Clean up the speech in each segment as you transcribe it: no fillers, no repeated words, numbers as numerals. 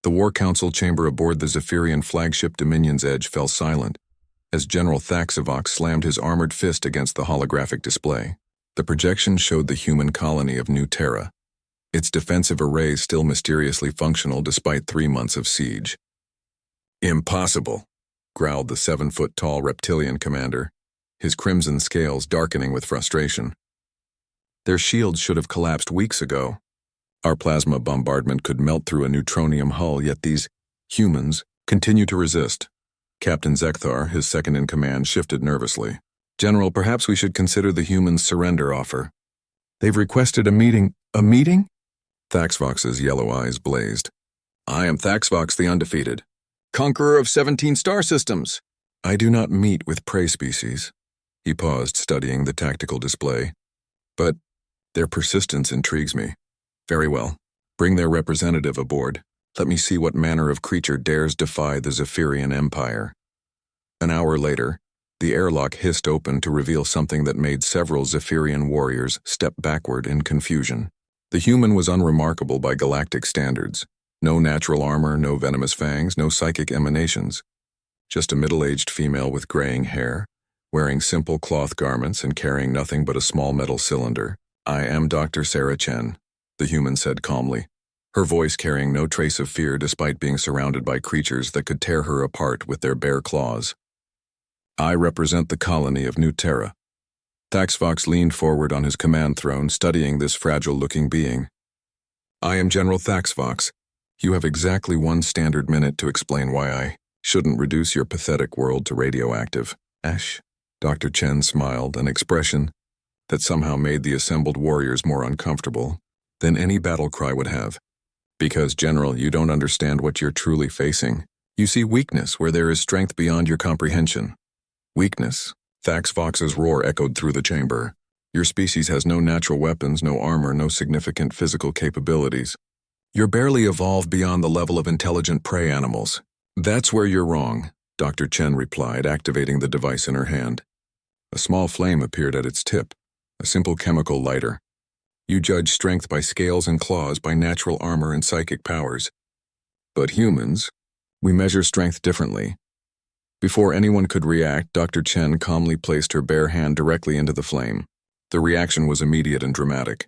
The War Council chamber aboard the Zephyrian flagship Dominion's Edge fell silent as General Thaxavox slammed his armored fist against the holographic display. The projection showed the human colony of New Terra, its defensive array still mysteriously functional despite 3 months of siege. "Impossible," growled the 7-foot-tall reptilian commander, his crimson scales darkening with frustration. "Their shields should have collapsed weeks ago. Our plasma bombardment could melt through a neutronium hull, yet these humans continue to resist." Captain Zekthar, his second-in-command, shifted nervously. "General, perhaps we should consider the humans' surrender offer. They've requested a meeting." "A meeting?" Thaxvox's yellow eyes blazed. "I am Thaxvox the Undefeated, conqueror of 17 star systems. I do not meet with prey species." He paused, studying the tactical display. "But their persistence intrigues me. Very well. Bring their representative aboard. Let me see what manner of creature dares defy the Zephyrian Empire." An hour later, the airlock hissed open to reveal something that made several Zephyrian warriors step backward in confusion. The human was unremarkable by galactic standards. No natural armor, no venomous fangs, no psychic emanations. Just a middle-aged female with graying hair, wearing simple cloth garments and carrying nothing but a small metal cylinder. "I am Dr. Sarah Chen," the human said calmly, her voice carrying no trace of fear despite being surrounded by creatures that could tear her apart with their bare claws. "I represent the colony of New Terra." Thaxvox leaned forward on his command throne, studying this fragile-looking being. "I am General Thaxvox. You have exactly 1 standard minute to explain why I shouldn't reduce your pathetic world to radioactive ash." Dr. Chen smiled, an expression that somehow made the assembled warriors more uncomfortable than any battle cry would have. "Because, General, you don't understand what you're truly facing. You see weakness where there is strength beyond your comprehension." "Weakness?" Thaxvox's roar echoed through the chamber. "Your species has no natural weapons, no armor, no significant physical capabilities. You're barely evolved beyond the level of intelligent prey animals." "That's where you're wrong," Dr. Chen replied, activating the device in her hand. A small flame appeared at its tip, a simple chemical lighter. "You judge strength by scales and claws, by natural armor and psychic powers. But humans, we measure strength differently." Before anyone could react, Dr. Chen calmly placed her bare hand directly into the flame. The reaction was immediate and dramatic.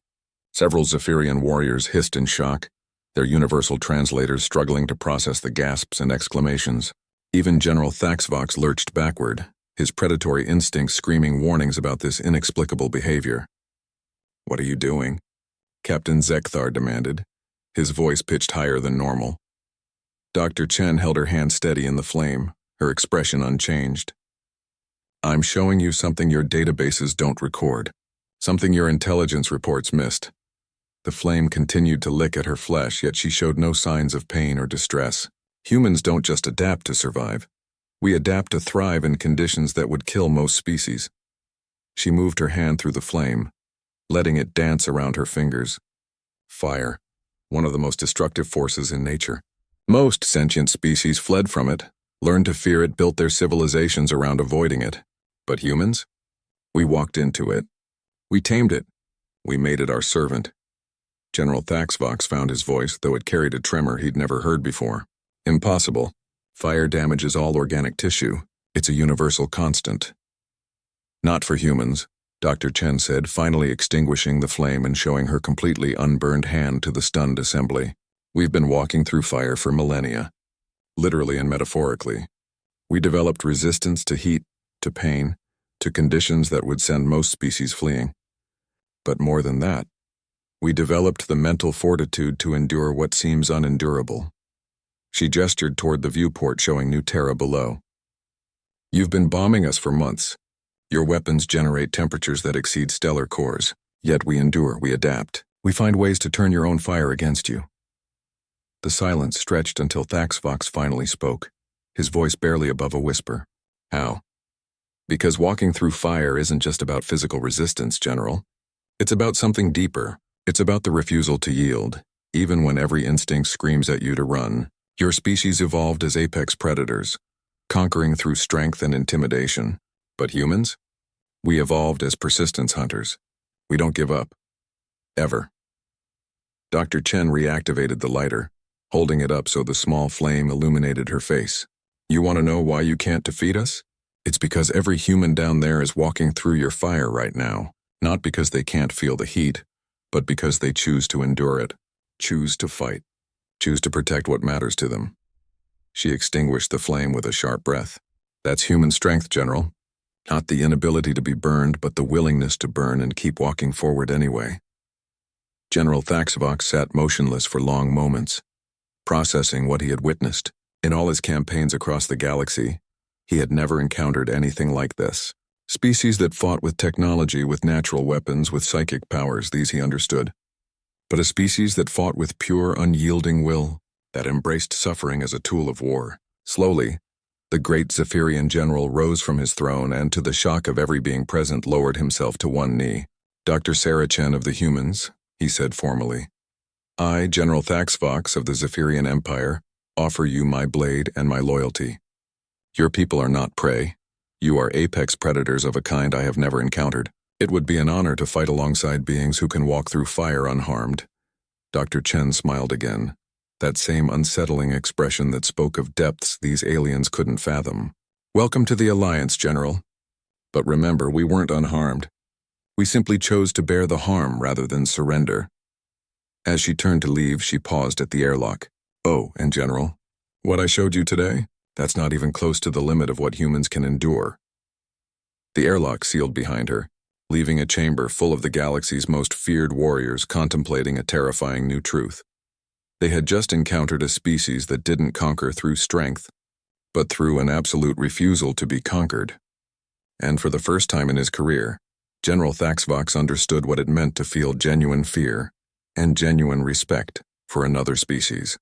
Several Zephyrian warriors hissed in shock, their universal translators struggling to process the gasps and exclamations. Even General Thaxvox lurched backward, his predatory instincts screaming warnings about this inexplicable behavior. "What are you doing?" Captain Zekthar demanded, his voice pitched higher than normal. Dr. Chen held her hand steady in the flame, her expression unchanged. "I'm showing you something your databases don't record, something your intelligence reports missed." The flame continued to lick at her flesh, yet she showed no signs of pain or distress. "Humans don't just adapt to survive. We adapt to thrive in conditions that would kill most species." She moved her hand through the flame, letting it dance around her fingers. Fire, one of the most destructive forces in nature. Most sentient species fled from it, learned to fear it, built their civilizations around avoiding it. But humans? We walked into it. We tamed it. We made it our servant. General Thaxvox found his voice, though it carried a tremor he'd never heard before. "Impossible. Fire damages all organic tissue. It's a universal constant." "Not for humans," Dr. Chen said, finally extinguishing the flame and showing her completely unburned hand to the stunned assembly. "We've been walking through fire for millennia. Literally and metaphorically. We developed resistance to heat, to pain, to conditions that would send most species fleeing. But more than that, we developed the mental fortitude to endure what seems unendurable." She gestured toward the viewport showing New Terra below. "You've been bombing us for months. Your weapons generate temperatures that exceed stellar cores. Yet we endure, we adapt. We find ways to turn your own fire against you." The silence stretched until Thaxvox finally spoke, his voice barely above a whisper. "How?" "Because walking through fire isn't just about physical resistance, General. It's about something deeper. It's about the refusal to yield, even when every instinct screams at you to run. Your species evolved as apex predators, conquering through strength and intimidation. But humans? We evolved as persistence hunters. We don't give up. Ever." Dr. Chen reactivated the lighter, holding it up so the small flame illuminated her face. You want to know why you can't defeat us? It's because every human down there is walking through your fire right now, not because they can't feel the heat, but because they choose to endure it, choose to fight, choose to protect what matters to them. She extinguished the flame with a sharp breath. That's human strength, General. Not the inability to be burned, but the willingness to burn and keep walking forward anyway. General Thaxavox sat motionless for long moments, processing what he had witnessed. In all his campaigns across the galaxy, he had never encountered anything like this. Species that fought with technology, with natural weapons, with psychic powers, these he understood. But a species that fought with pure, unyielding will, that embraced suffering as a tool of war. Slowly, the great Zephyrian general rose from his throne and, to the shock of every being present, lowered himself to one knee. Dr. Saracen of the humans, he said formally, I, General Thaxavox of the Zephyrian Empire, offer you my blade and my loyalty. Your people are not prey. You are apex predators of a kind I have never encountered. It would be an honor to fight alongside beings who can walk through fire unharmed. Dr. Chen smiled again, that same unsettling expression that spoke of depths these aliens couldn't fathom. Welcome to the Alliance, General. But remember, we weren't unharmed. We simply chose to bear the harm rather than surrender. As she turned to leave, she paused at the airlock. Oh, and General, what I showed you today? That's not even close to the limit of what humans can endure. The airlock sealed behind her, leaving a chamber full of the galaxy's most feared warriors contemplating a terrifying new truth. They had just encountered a species that didn't conquer through strength, but through an absolute refusal to be conquered. And for the first time in his career, General Thaxavox understood what it meant to feel genuine fear and genuine respect for another species.